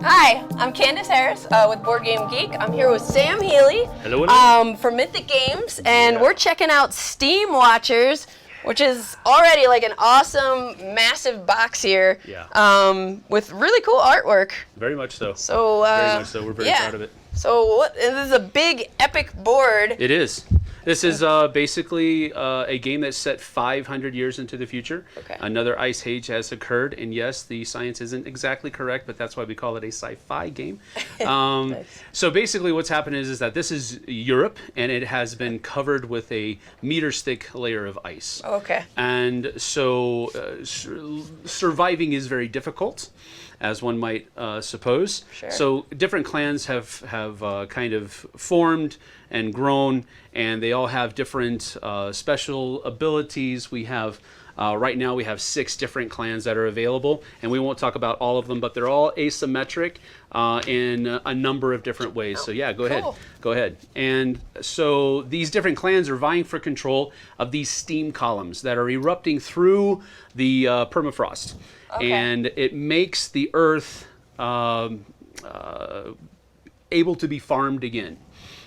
Hi, I'm Candace Harris with Board Game Geek. I'm here with Sam Healy. Hello. From Mythic Games, and we're checking out Steamwatchers, which is already like an awesome, massive box here. Yeah. With really cool artwork. Very much so. So. Very much so. We're very proud of it. So this is a big, epic board. It is. This is basically a game that's set 500 years into the future. Okay. Another ice age has occurred, and yes, the science isn't exactly correct, but that's why we call it a sci-fi game. Nice. So basically what's happened is that this is Europe, and it has been covered with a meter-thick layer of ice. Okay. And so surviving is very difficult, as one might suppose. Sure. So different clans have kind of formed and grown, and they all have different special abilities. We have right now we have 6 different clans that are available, and we won't talk about all of them, but they're all asymmetric in a number of different ways. So yeah, go ahead. And so these different clans are vying for control of these steam columns that are erupting through the permafrost. Okay. And it makes the earth able to be farmed again.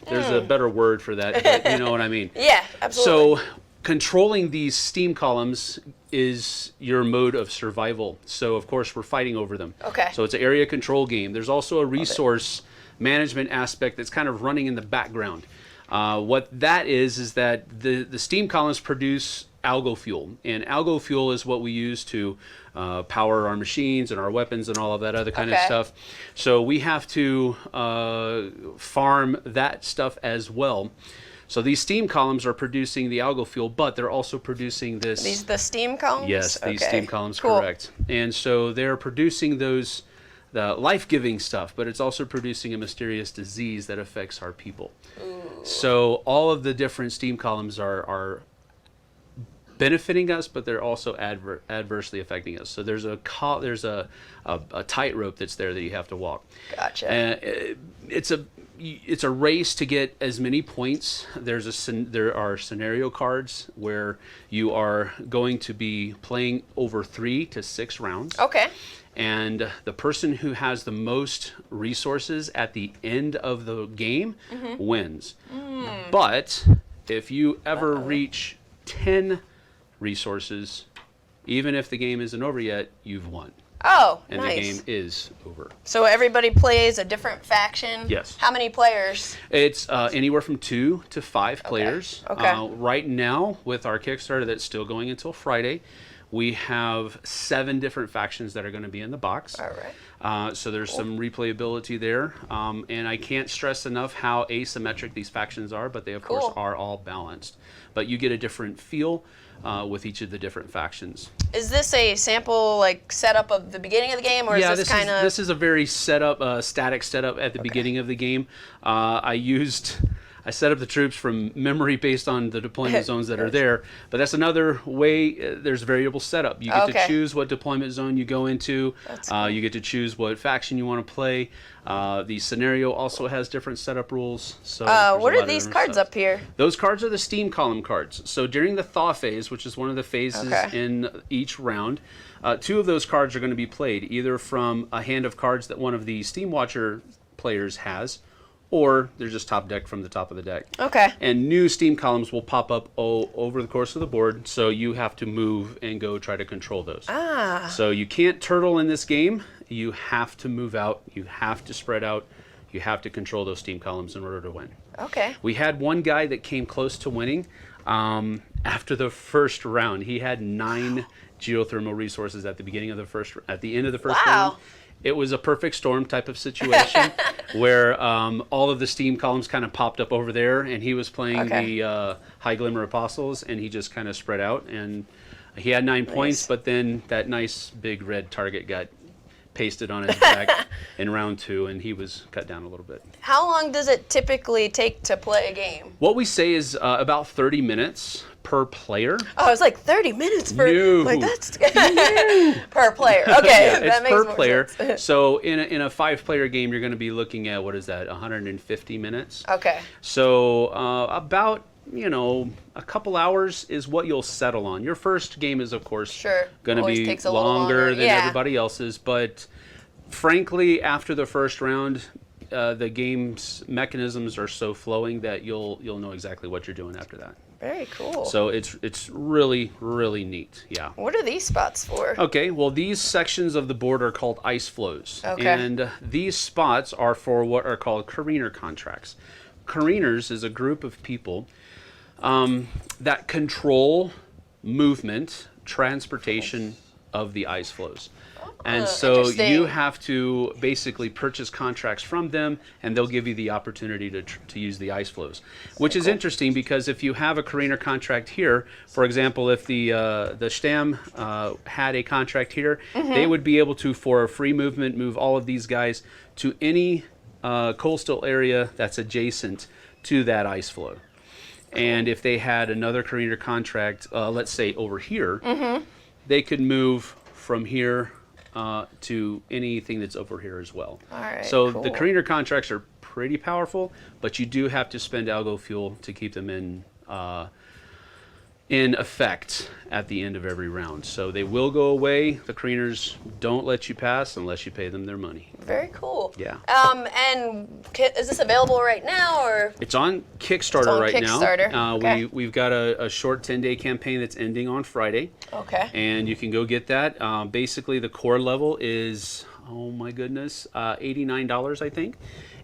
There's a better word for that, but you know what I mean. Yeah, absolutely. So controlling these steam columns is your mode of survival. So of course we're fighting over them. Okay. So it's an area control game. There's also a resource management aspect that's kind of running in the background. What that is that the steam columns produce algal fuel, and algal fuel is what we use to power our machines and our weapons and all of that other kind of stuff. So we have to farm that stuff as well. So these steam columns are producing the algal fuel, but they're also producing this. These the steam columns? Yes, these steam columns, cool. correct. And so they're producing the life-giving stuff, but it's also producing a mysterious disease that affects our people. Ooh. So all of the different steam columns are benefiting us, but they're also adversely affecting us. So there's a tightrope that's there that you have to walk. Gotcha. It's a race to get as many points. There are scenario cards where you are going to be playing over 3 to 6 rounds. Okay. And the person who has the most resources at the end of the game wins. But if you ever reach 10 resources, even if the game isn't over yet, you've won. Oh, and nice. the game is over. So everybody plays a different faction? Yes. How many players? It's anywhere from 2 to 5 players. Okay. Right now, with our Kickstarter that's still going until Friday, we have 7 different factions that are going to be in the box. All right. So there's some replayability there. And I can't stress enough how asymmetric these factions are, but they, of course, are all balanced. But you get a different feel with each of the different factions. Is this a sample like setup of the beginning of the game, or is this kind of? This is a very static setup at the beginning of the game. I set up the troops from memory based on the deployment zones that are there, but that's another way. There's variable setup. You get to choose what deployment zone you go into. Cool. You get to choose what faction you want to play. The scenario also has different setup rules. So what are these cards up here? Those cards are the steam column cards. So during the thaw phase, which is one of the phases in each round, 2 of those cards are going to be played, either from a hand of cards that one of the Steamwatcher players has, or they're just top decked from the top of the deck. Okay. And new steam columns will pop up over the course of the board, so you have to move and go try to control those. Ah. So you can't turtle in this game. You have to move out. You have to spread out. You have to control those steam columns in order to win. Okay. We had one guy that came close to winning after the first round. He had 9 geothermal resources at the end of the first round. It was a perfect storm type of situation where all of the steam columns kind of popped up over there, and he was playing the High Glimmer Apostles, and he just kind of spread out, and he had 9 points, but then that nice big red target got pasted on his back in round 2, and he was cut down a little bit. How long does it typically take to play a game? What we say is about 30 minutes per player. Oh, it's like 30 minutes for like that's per player. Okay, yeah, that makes per more player. sense. So in a 5-player game, you're going to be looking at, what is that, 150 minutes? Okay. So about a couple hours is what you'll settle on. Your first game is, of course, going to be longer than everybody else's, but frankly, after the first round, the game's mechanisms are so flowing that you'll know exactly what you're doing after that. Very cool. So it's really, really neat. Yeah. What are these spots for? Okay, well, these sections of the board are called ice flows. Okay. And these spots are for what are called Courier Contracts. Couriers is a group of people that control movement, transportation of the ice flows. And so you have to basically purchase contracts from them, and they'll give you the opportunity to use the ice flows, which is interesting because if you have a Courier contract here, for example, if the Stam had a contract here, they would be able to, for a free movement, move all of these guys to any coastal area that's adjacent to that ice flow. And if they had another Courier contract, let's say over here, they could move from here to anything that's over here as well. All right, so cool. the Courier contracts are pretty powerful, but you do have to spend algo fuel to keep them in effect at the end of every round. So they will go away. The Couriers don't let you pass unless you pay them their money. Very cool. Yeah. And is this available right now, or? It's on Kickstarter It's on right Kickstarter. now. Okay. We've got a short 10-day campaign that's ending on Friday. Okay. And you can go get that. Basically, the core level is, oh my goodness, $89, I think.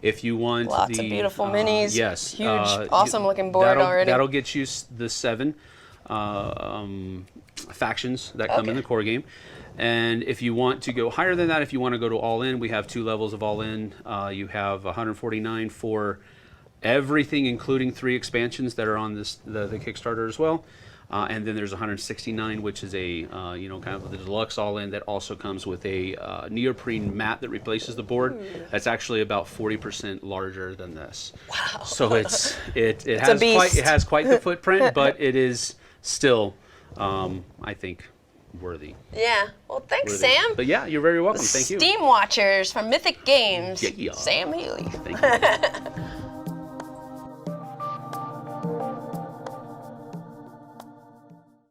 If you want Lots of beautiful minis. Yes. Huge, awesome looking board already. That'll get you the 7 factions that come in the core game. And if you want to go higher than that, if you want to go to all in, we have 2 levels of all in. You have 149 for everything, including 3 expansions that are on the Kickstarter as well. And then there's 169, which is a kind of the deluxe all in that also comes with a neoprene mat that replaces the board. That's actually about 40% larger than this. Wow. So it It's has quite the footprint, but it is still, I think, worthy. Yeah. Well, thanks, Sam. But yeah, you're very welcome. Thank you. Steamwatchers from Mythic Games. Yeah. Sam Healy. Thank you.